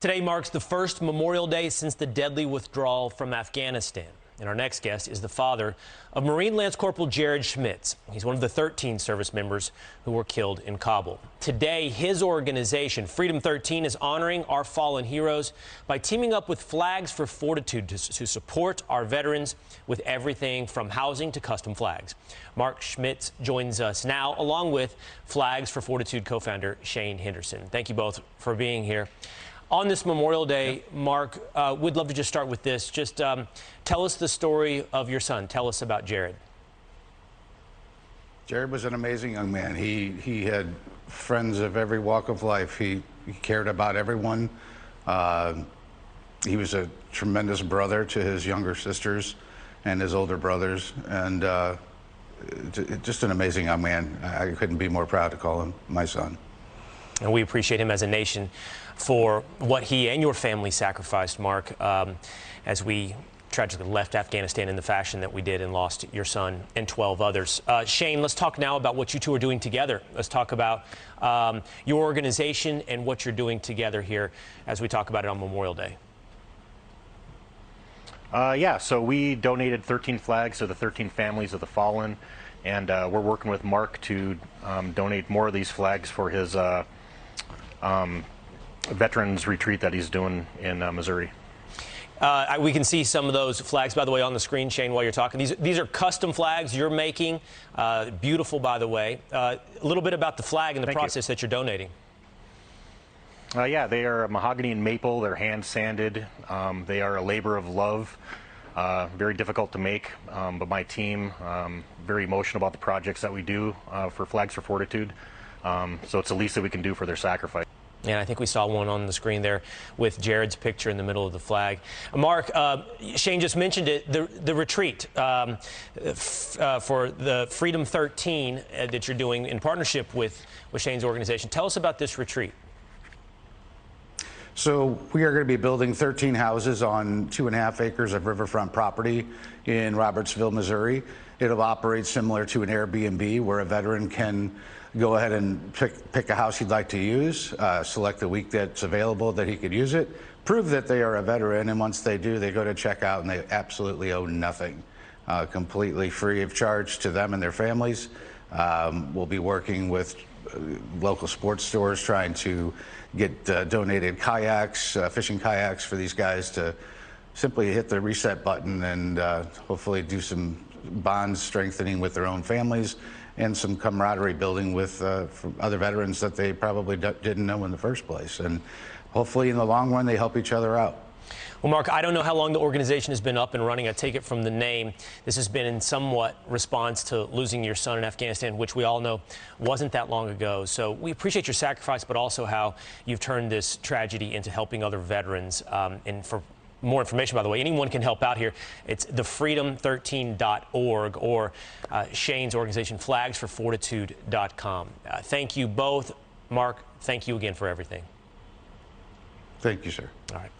Today marks the first Memorial Day since the deadly withdrawal from Afghanistan. And our next guest is the father of Marine Lance Corporal Jared Schmitz. He's one of the 13 service members who were killed in Kabul. Today, his organization, Freedom 13, is honoring our fallen heroes by teaming up with Flags for Fortitude to support our veterans with everything from housing to custom flags. Mark Schmitz joins us now, along with Flags for Fortitude co-founder Shane Henderson. Thank you both for being here. On this Memorial Day, Mark, we'd love to just start with this. Just tell us the story of your son. Tell us about Jared. Jared was an amazing young man. He had friends of every walk of life. He cared about everyone. He was a tremendous brother to his younger sisters and his older brothers, and just an amazing young man. I couldn't be more proud to call him my son. And we appreciate him as a nation for what he and your family sacrificed, Mark, as we tragically left Afghanistan in the fashion that we did and lost your son and 12 others. Shane, let's talk now about what you two are doing together. Let's talk about your organization and what you're doing together here as we talk about it on Memorial Day. Yeah, so we donated 13 flags to the 13 families of the fallen, and we're working with Mark to donate more of these flags for his veterans retreat that he's doing in Missouri. We can see some of those flags, by the way, on the screen, Shane, while you're talking. These are custom flags you're making. Beautiful, by the way. A little bit about the flag and the process that you're donating. Yeah, they are mahogany and maple. They're hand sanded. They are a labor of love. Very difficult to make, but my team, very emotional about the projects that we do for Flags for Fortitude. So it's the least that we can do for their sacrifice. And I think we saw one on the screen there with Jared's picture in the middle of the flag. Mark, Shane just mentioned it, the retreat for the Freedom 13 that you're doing in partnership with Shane's organization. Tell us about this retreat. So we are going to be building 13 houses on 2.5 acres of riverfront property in Robertsville, Missouri. It'll operate similar to an Airbnb, where a veteran can go ahead and pick a house he'd like to use, select the week that's available that he could use it, prove that they are a veteran, and once they do, they go to checkout and they absolutely owe nothing, completely free of charge to them and their families. We'll be working with local sports stores trying to get donated kayaks, fishing kayaks for these guys to simply hit the reset button and hopefully do some bond strengthening with their own families and some camaraderie building with other veterans that they probably didn't know in the first place. And hopefully in the long run, they help each other out. Well, Mark, I don't know how long the organization has been up and running. I take it from the name. This has been in somewhat response to losing your son in Afghanistan, which we all know wasn't that long ago. So we appreciate your sacrifice, but also how you've turned this tragedy into helping other veterans. And for more information, by the way, anyone can help out here. It's thefreedom13.org or Shane's organization, flagsforfortitude.com. Thank you both. Mark, thank you again for everything. Thank you, sir. All right.